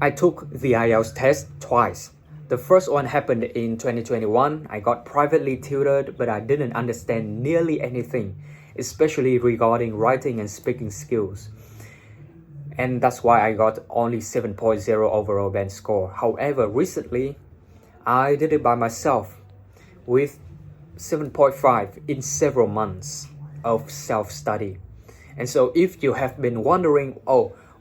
I took the IELTS test twice. The first one happened in 2021. I got privately tutored, but I didn't understand nearly anything, especially regarding writing and speaking skills. And that's why I got only 7.0 overall band score. However, recently, I did it by myself with 7.5 in several months of self-study. And so if you have been wondering,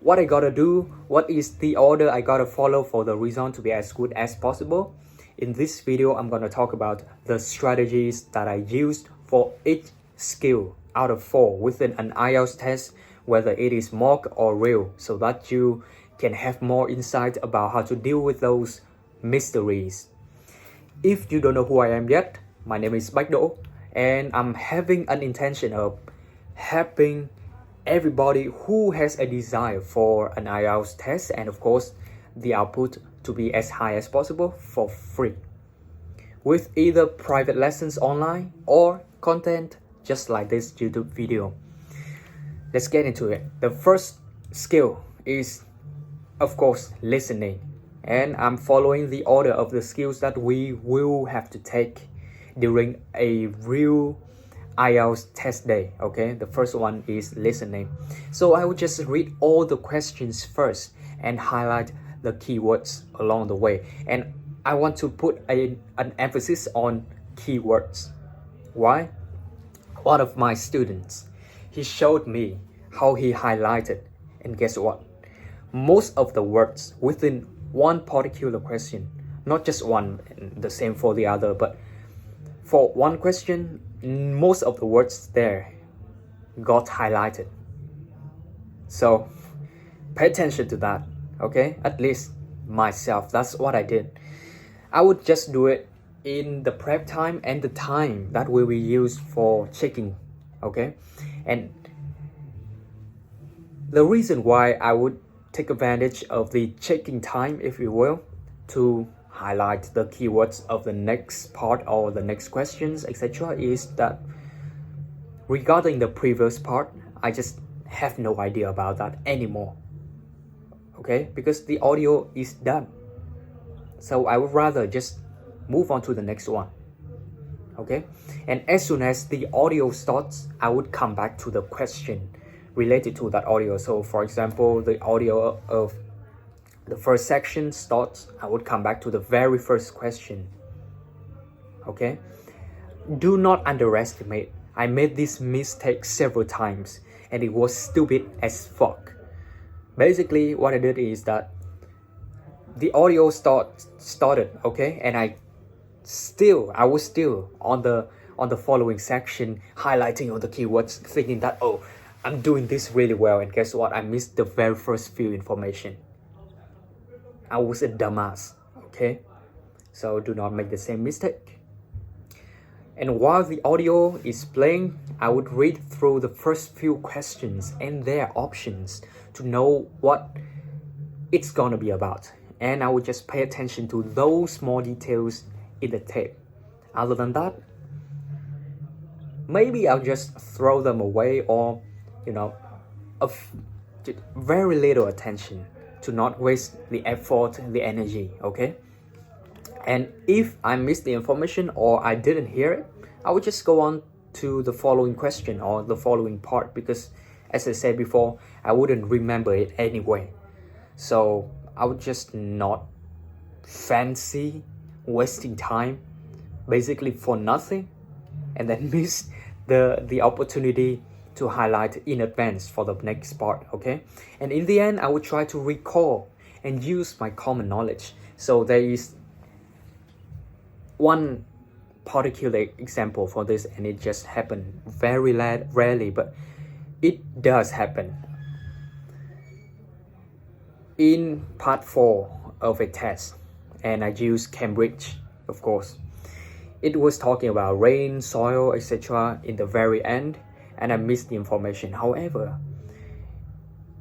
what I gotta do, what is the order I gotta follow for the result to be as good as possible, in this video I'm gonna talk about the strategies that I used for each skill out of 4 within an IELTS test, whether it is mock or real, so that you can have more insight about how to deal with those mysteries. If you don't know who I am yet, my name is Bách Đỗ, and I'm having an intention of helping everybody who has a desire for an IELTS test, and of course the output to be as high as possible for free, with either private lessons online or content just like this YouTube video. Let's get into it. The first skill is, of course, listening, and I'm following the order of the skills that we will have to take during a real IELTS test day. Okay, the first one is listening. So I will just read all the questions first and highlight the keywords along the way. And I want to put an emphasis on keywords. Why? One of my students, he showed me how he highlighted, and guess what? Most of the words within one particular question, not just one, the same for the other, but for one question, most of the words there got highlighted. So pay attention to that, okay? At least myself, that's what I did. I would just do it in the prep time and the time that will be used for checking, okay? And the reason why I would take advantage of the checking time, if you will, to highlight the keywords of the next part or the next questions, etc., is that regarding the previous part, I just have no idea about that anymore, okay? Because the audio is done. So I would rather just move on to the next one, okay? And as soon as the audio starts, I would come back to the question related to that audio. So for example, the audio of the first section starts, I would come back to the very first question, okay? Do not underestimate. I made this mistake several times and it was stupid as fuck. Basically, what I did is that the audio started, okay? And I was still on the following section, highlighting all the keywords, thinking that, I'm doing this really well, and guess what? I missed the very first few information. I was a dumbass, okay? So do not make the same mistake. And while the audio is playing, I would read through the first few questions and their options to know what it's gonna be about. And I would just pay attention to those small details in the tape. Other than that, maybe I'll just throw them away, or, very little attention, to not waste the effort, the energy, okay? And if I missed the information or I didn't hear it, I would just go on to the following question or the following part, because as I said before, I wouldn't remember it anyway. So I would just not fancy wasting time basically for nothing, and then miss the opportunity to highlight in advance for the next part, okay? And in the end, I would try to recall and use my common knowledge. So there is one particular example for this, and it just happened very rarely, but it does happen. In part 4 of a test, and I used Cambridge, of course, it was talking about rain, soil, etc. in the very end, and I missed the information. However,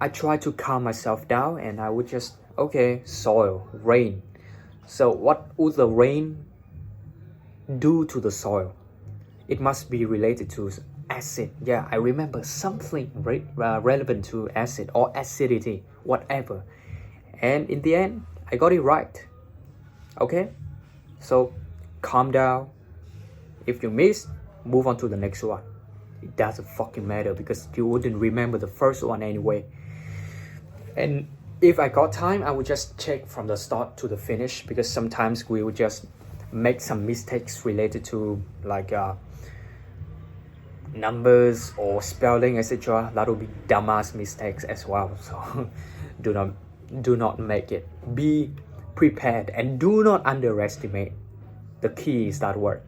I tried to calm myself down, and I would just, okay, soil, rain. So what would the rain do to the soil? It must be related to acid. Yeah, I remember something relevant to acid or acidity, whatever. And in the end, I got it right. Okay? So calm down. If you missed, move on to the next one. It doesn't fucking matter because you wouldn't remember the first one anyway. And if I got time, I would just check from the start to the finish, because sometimes we would just make some mistakes related to like numbers or spelling, etc. That will be dumbass mistakes as well. So do not make it. Be prepared and do not underestimate. The key is that word.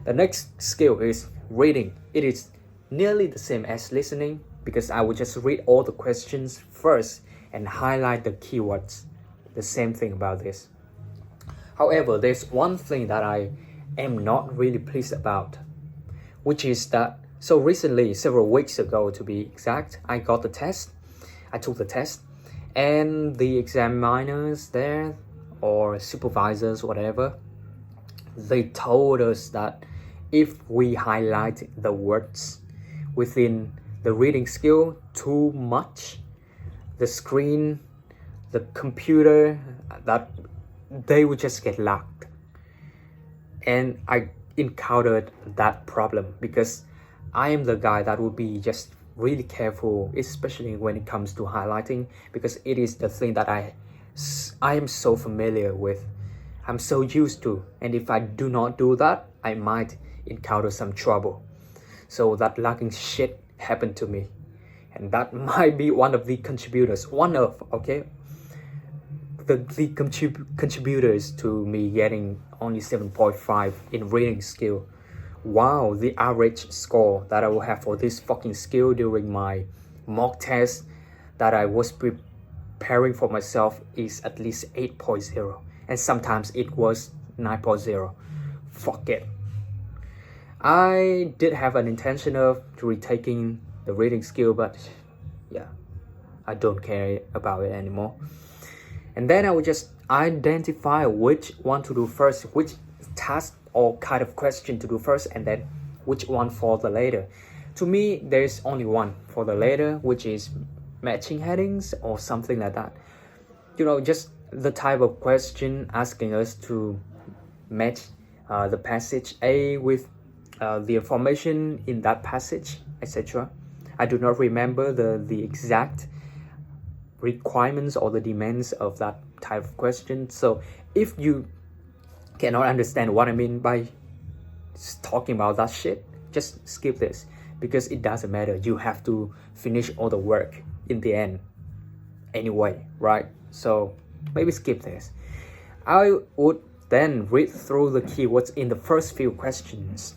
The next skill is reading. It is nearly the same as listening, because I would just read all the questions first and highlight the keywords. The same thing about this. However, there's one thing that I am not really pleased about, which is that, so recently, several weeks ago to be exact, I got the test. I took the test, and the examiners there, or supervisors, whatever, they told us that if we highlight the words within the reading skill too much, the screen, the computer, that they would just get locked. And I encountered that problem because I am the guy that would be just really careful, especially when it comes to highlighting, because it is the thing that I am so familiar with, I'm so used to, and if I do not do that, I might encounter some trouble. So that locking shit happened to me, and that might be one of the contributors, contributors to me getting only 7.5 in reading skill. Wow, the average score that I will have for this fucking skill during my mock test that I was preparing for myself is at least 8.0, and sometimes it was 9.0. Fuck it. I did have an intention of retaking the reading skill, but yeah, I don't care about it anymore. And then I would just identify which one to do first, which task or kind of question to do first, and then which one for the later. To me, there's only one for the later, which is matching headings or something like that. You know, just the type of question asking us to match the passage A with the information in that passage, etc. I do not remember the exact requirements or the demands of that type of question. So if you cannot understand what I mean by talking about that shit, just skip this, because it doesn't matter. You have to finish all the work in the end anyway, right? So maybe skip this. I would then read through the keywords in the first few questions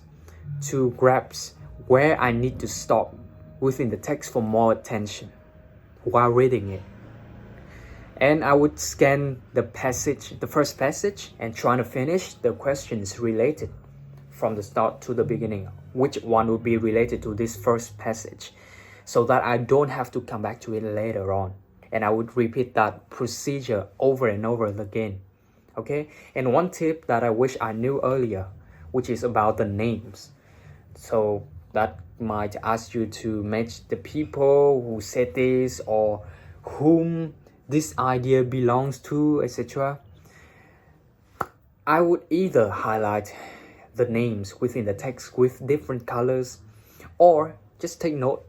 to grasp where I need to stop within the text for more attention while reading it. And I would scan the first passage, and try to finish the questions related from the start to the beginning. Which one would be related to this first passage, so that I don't have to come back to it later on. And I would repeat that procedure over and over again. Okay? And one tip that I wish I knew earlier, which is about the names. So that might ask you to match the people who said this, or whom this idea belongs to, etc. I would either highlight the names within the text with different colors, or just take note,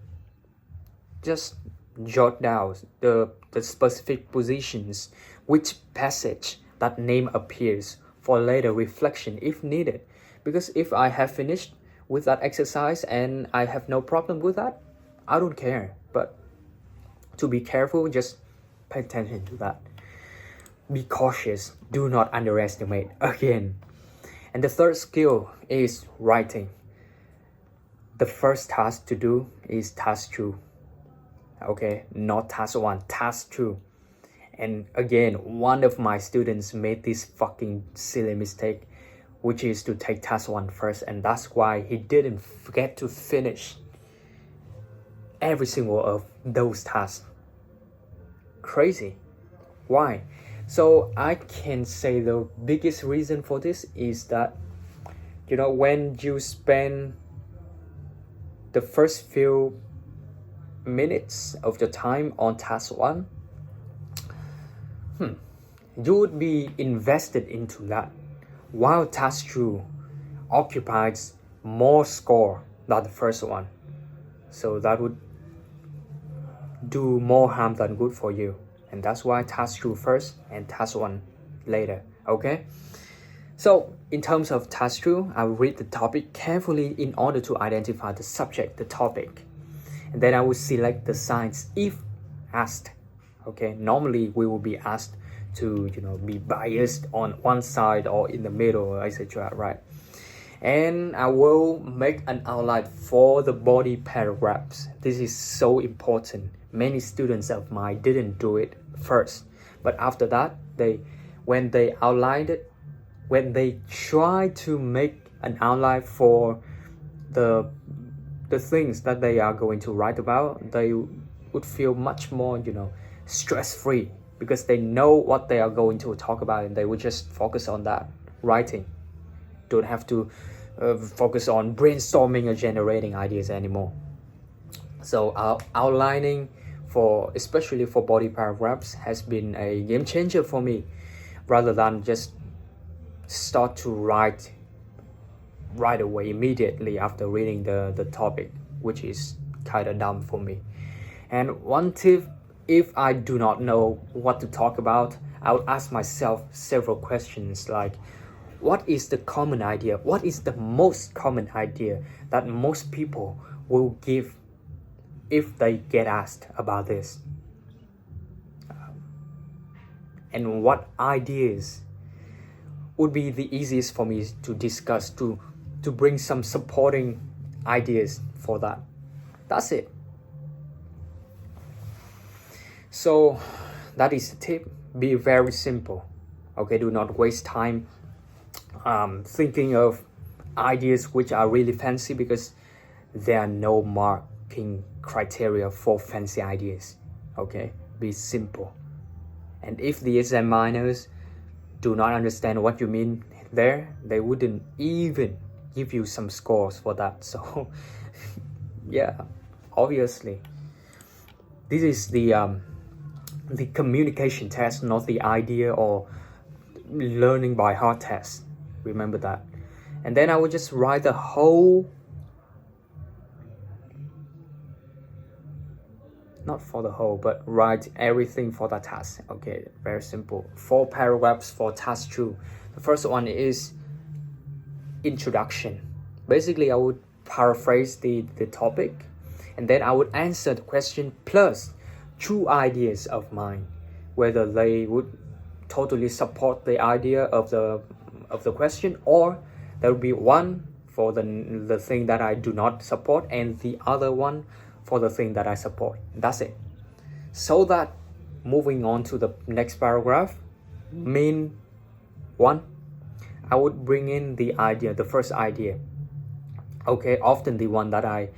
just jot down the specific positions, which passage that name appears, for later reflection if needed. Because if I have finished with that exercise and I have no problem with that, I don't care. But to be careful, just pay attention to that. Be cautious. Do not underestimate again. And the third skill is writing. The first task to do is task 2. Okay, not task 1, task 2. And again, one of my students made this fucking silly mistake, which is to take task 1 first, and that's why he didn't get to finish every single of those tasks. Crazy. Why? So I can say the biggest reason for this is that, you know, when you spend the first few minutes of your time on task 1, you would be invested into that, while task 2 occupies more score than the first one. So that would do more harm than good for you. And that's why task 2 first and task 1 later, okay? So in terms of task 2, I will read the topic carefully in order to identify the subject, the topic. And then I will select the signs if asked, okay? Normally we will be asked to, be biased on one side or in the middle, etc., right? And I will make an outline for the body paragraphs. This is so important. Many students of mine didn't do it first, but after that, when they outlined it, when they try to make an outline for the things that they are going to write about, they would feel much more, stress-free, because they know what they are going to talk about and they will just focus on that writing. Don't have to focus on brainstorming or generating ideas anymore. So outlining especially for body paragraphs has been a game changer for me, rather than just start to write right away immediately after reading the topic, which is kind of dumb for me. And one tip, if I do not know what to talk about, I would ask myself several questions like, what is the common idea? What is the most common idea that most people will give if they get asked about this? And what ideas would be the easiest for me to discuss, to bring some supporting ideas for that? That's it. So that is the tip. Be very simple. Okay, do not waste time thinking of ideas which are really fancy, because there are no marking criteria for fancy ideas. Okay, be simple. And if the examiners do not understand what you mean there, they wouldn't even give you some scores for that. So yeah, obviously this is the communication test, not the idea or learning by heart test. Remember that. And then I will just write the whole, not for the whole, but write everything for the task. Okay, very simple. 4 paragraphs for task 2. The first one is introduction. Basically, I would paraphrase the topic, and then I would answer the question plus 2 ideas of mine, whether they would totally support the idea of the question, or there will be one for the thing that I do not support and the other one for the thing that I support. That's it. So that moving on to the next paragraph, main one, I would bring in the idea, the first idea. Okay, often the one that I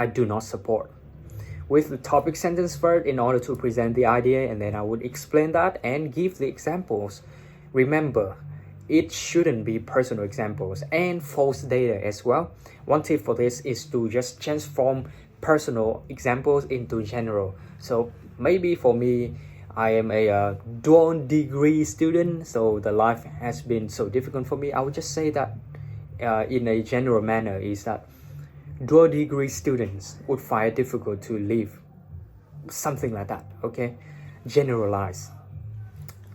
do not support, with the topic sentence first in order to present the idea, and then I would explain that and give the examples. Remember, it shouldn't be personal examples and false data as well. One tip for this is to just transform personal examples into general. So maybe for me, I am a dual degree student, so the life has been so difficult for me. I would just say that in a general manner is that dual degree students would find it difficult to live. Something like that, okay? Generalize.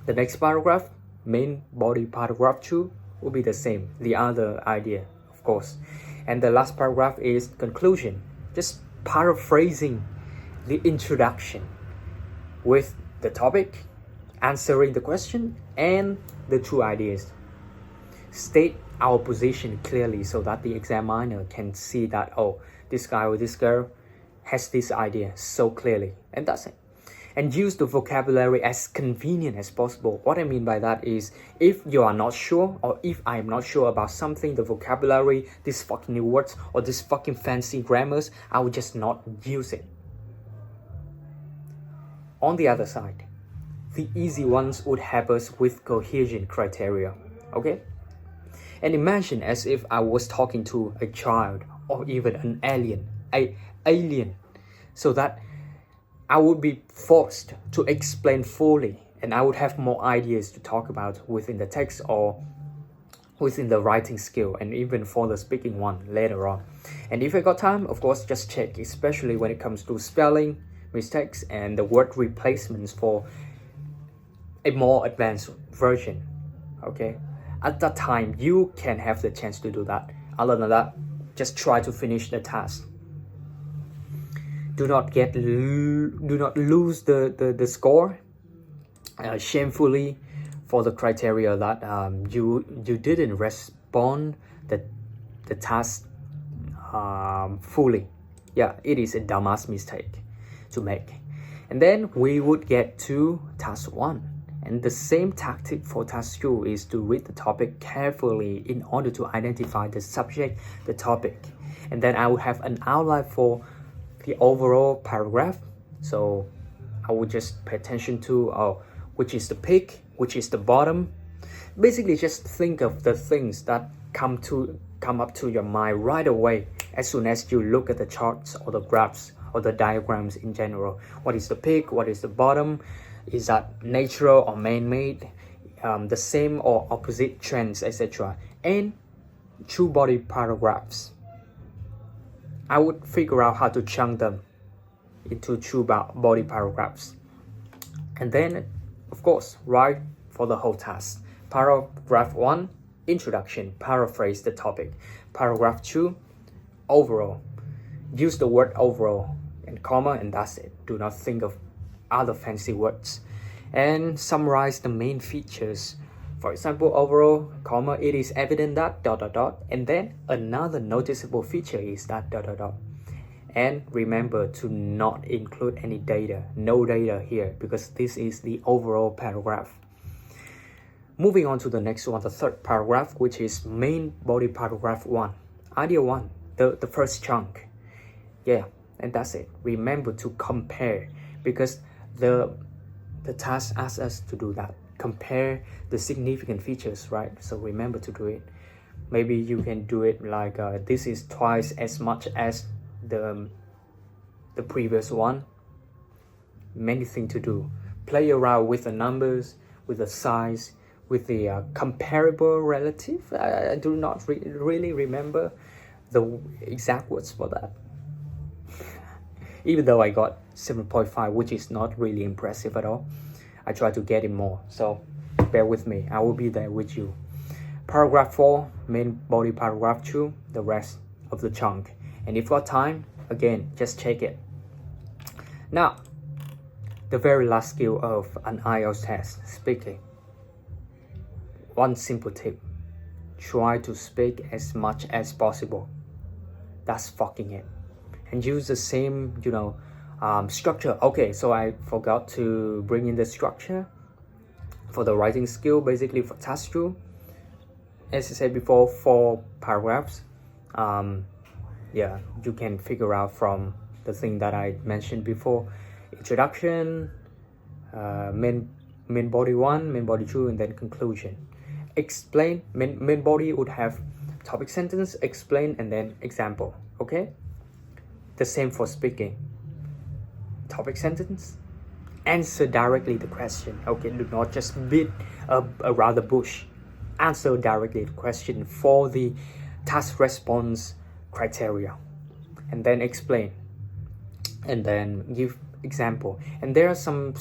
The next paragraph, main body paragraph 2, will be the same, the other idea, of course. And the last paragraph is conclusion, just paraphrasing the introduction with the topic, answering the question, and the 2 ideas. State our position clearly so that the examiner can see that, oh, this guy or this girl has this idea so clearly, and that's it. And use the vocabulary as convenient as possible. What I mean by that is, if you are not sure, or if I am not sure about something, the vocabulary, these fucking new words, or these fucking fancy grammars, I will just not use it. On the other side, the easy ones would help us with cohesion criteria, okay? And imagine as if I was talking to a child or even an alien, so that I would be forced to explain fully and I would have more ideas to talk about within the text or within the writing skill, and even for the speaking one later on. And if I got time, of course, just check, especially when it comes to spelling mistakes and the word replacements for a more advanced version. Okay, at that time you can have the chance to do that. Other than that, just try to finish the task. Do not lose the score shamefully for the criteria that you didn't respond the task fully. Yeah, it is a dumbass mistake to make. And then we would get to task 1. And the same tactic for task 2 is to read the topic carefully in order to identify the subject, the topic. And then I would have an outline for the overall paragraph. So I would just pay attention to which is the peak, which is the bottom. Basically, just think of the things that come up to your mind right away as soon as you look at the charts or the graphs or the diagrams in general. What is the peak? What is the bottom? Is that natural or man-made? The same or opposite trends, etc. And 2 body paragraphs. I would figure out how to chunk them into 2 body paragraphs. And then, of course, write for the whole task. Paragraph 1, introduction, paraphrase the topic. Paragraph 2, overall. Use the word overall and comma, and that's it. Do not think of other fancy words. And summarize the main features. For example, overall, comma, it is evident that ... and then another noticeable feature is that ... And remember to not include any data, no data here, because this is the overall paragraph. Moving on to the next one, the 3rd paragraph, which is main body paragraph 1. Idea 1, the first chunk. Yeah, and that's it. Remember to compare, because the task asks us to do that. Compare the significant features, right? So remember to do it. Maybe you can do it like this is twice as much as the previous one. Many things to do. Play around with the numbers, with the size, with the comparable relative. I do not really remember the exact words for that. Even though I got 7.5, which is not really impressive at all, I try to get it more. So bear with me. I will be there with you. Paragraph 4, main body paragraph 2, the rest of the chunk. And if got time, again, just check it. Now, the very last skill of an IELTS test, speaking. One simple tip. Try to speak as much as possible. That's fucking it. And use the same, structure. Okay, so I forgot to bring in the structure for the writing skill, basically for task 2. As I said before, 4 paragraphs. Yeah, you can figure out from the thing that I mentioned before. Introduction, main body 1, main body 2, and then conclusion. Explain, main body would have topic sentence, explain, and then example. Okay? The same for speaking. Topic sentence, answer directly the question. Okay, do not just beat around the bush. Answer directly the question for the task response criteria, and then explain, and then give example. And there are some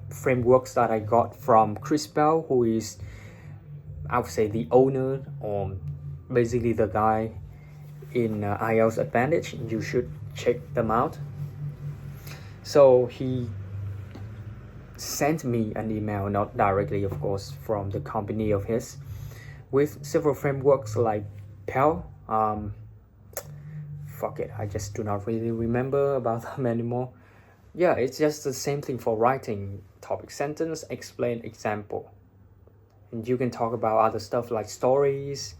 frameworks that I got from Chris Bell, who is, I would say, the owner, or basically the guy in IELTS Advantage. You should check them out. So he sent me an email, not directly of course, from the company of his, with several frameworks like Pell. Fuck it, I just do not really remember about them anymore. Yeah, it's just the same thing for writing. Topic sentence, explain, example. And you can talk about other stuff like stories,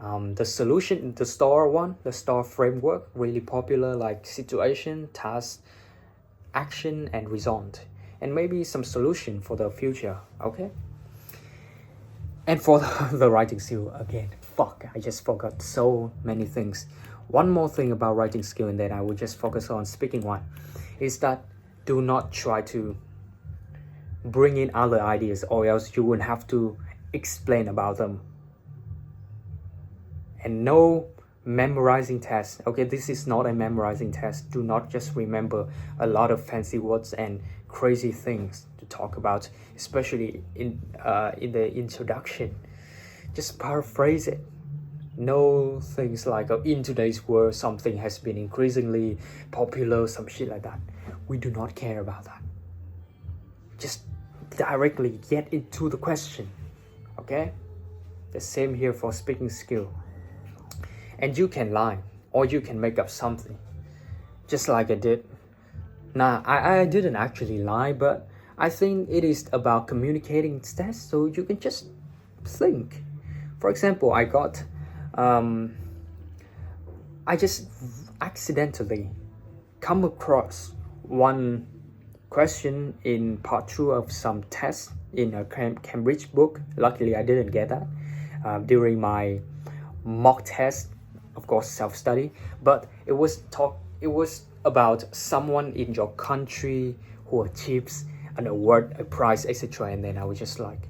the solution, the STAR one, the STAR framework, really popular, like situation, task, action, and result. And maybe some solution for the future, okay? And for the writing skill, again, fuck, I just forgot so many things. One more thing about writing skill, and then I will just focus on speaking one, is that do not try to bring in other ideas, or else you will have to explain about them. And no memorizing test. Okay, this is not a memorizing test. Do not just remember a lot of fancy words and crazy things to talk about, especially in the introduction. Just paraphrase it. No things like in today's world something has been increasingly popular, some shit like that. We do not care about that. Just directly get into the question. Okay? The same here for speaking skill. And you can lie, or you can make up something, just like I did. Nah, I didn't actually lie, but I think it is about communicating instead, so you can just think. For example, I just accidentally come across one question in part 2 of some test in a Cambridge book. Luckily, I didn't get that during my mock test, of course, self-study. But it was about someone in your country who achieves an award, a prize, etc. And then I was just like,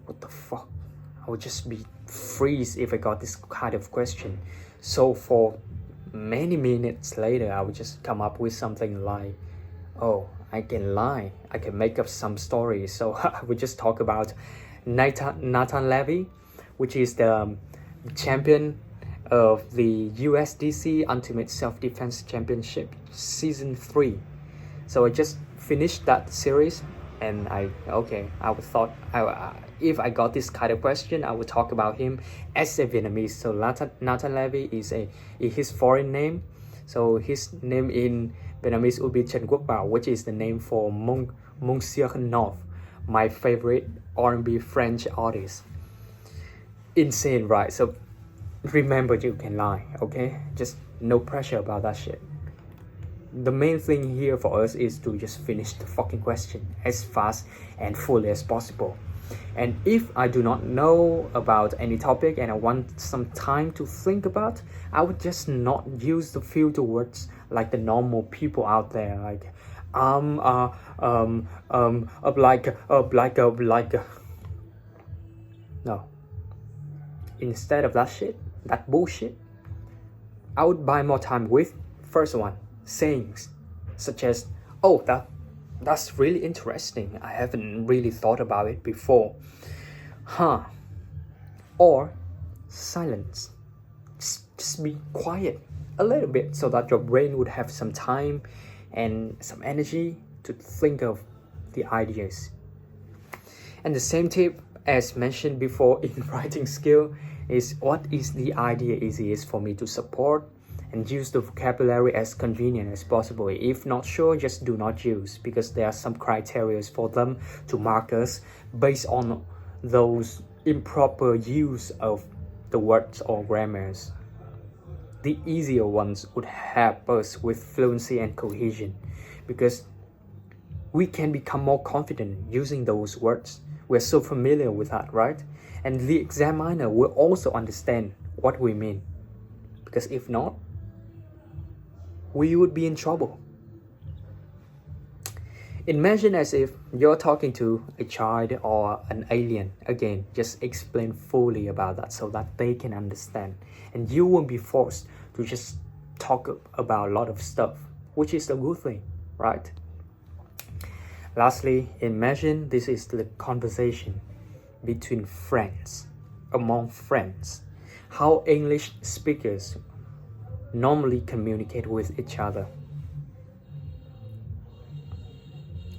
what the fuck? I would just be freeze if I got this kind of question. So for many minutes later, I would just come up with something like, oh, I can lie, I can make up some stories. So I would just talk about Nathan Levy, which is the champion of the USDC Ultimate Self-Defense Championship Season 3. So I just finished that series, and I thought if I got this kind of question, I would talk about him as a Vietnamese. So Nathan Levy is his foreign name. So his name in Vietnamese would be Trần Quốc Bảo, which is the name for Monsieur North, my favorite R&B French artist. Insane, right? So remember, you can lie, okay? Just no pressure about that shit. The main thing here for us is to just finish the fucking question as fast and fully as possible. And if I do not know about any topic and I want some time to think about, I would just not use the filter words like the normal people out there, like no. Instead of that shit, that bullshit, I would buy more time with first one, sayings such as, oh, that's really interesting, I haven't really thought about it before, or silence. Just be quiet a little bit so that your brain would have some time and some energy to think of the ideas. And the same tip as mentioned before in writing skill is, what is the idea easiest for me to support, and use the vocabulary as convenient as possible. If not sure, just do not use, because there are some criteria for them to mark us based on those improper use of the words or grammars. The easier ones would help us with fluency and cohesion, because we can become more confident using those words. We're so familiar with that, right? And the examiner will also understand what we mean, because if not, we would be in trouble. Imagine as if you're talking to a child or an alien. Again, just explain fully about that so that they can understand. And you won't be forced to just talk about a lot of stuff, which is a good thing, right? Lastly, imagine this is the conversation between friends, among friends. How English speakers normally communicate with each other.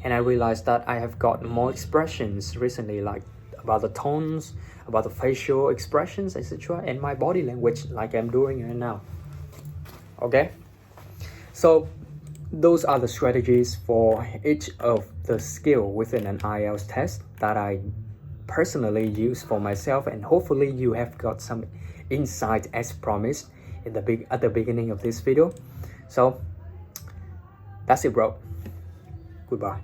And I realized that I have got more expressions recently, like about the tones, about the facial expressions, etc., and my body language, like I'm doing right now. Okay? So those are the strategies for each of the skill within an IELTS test that I personally use for myself, and hopefully you have got some insight as promised at the beginning of this video. So that's it, bro. Goodbye.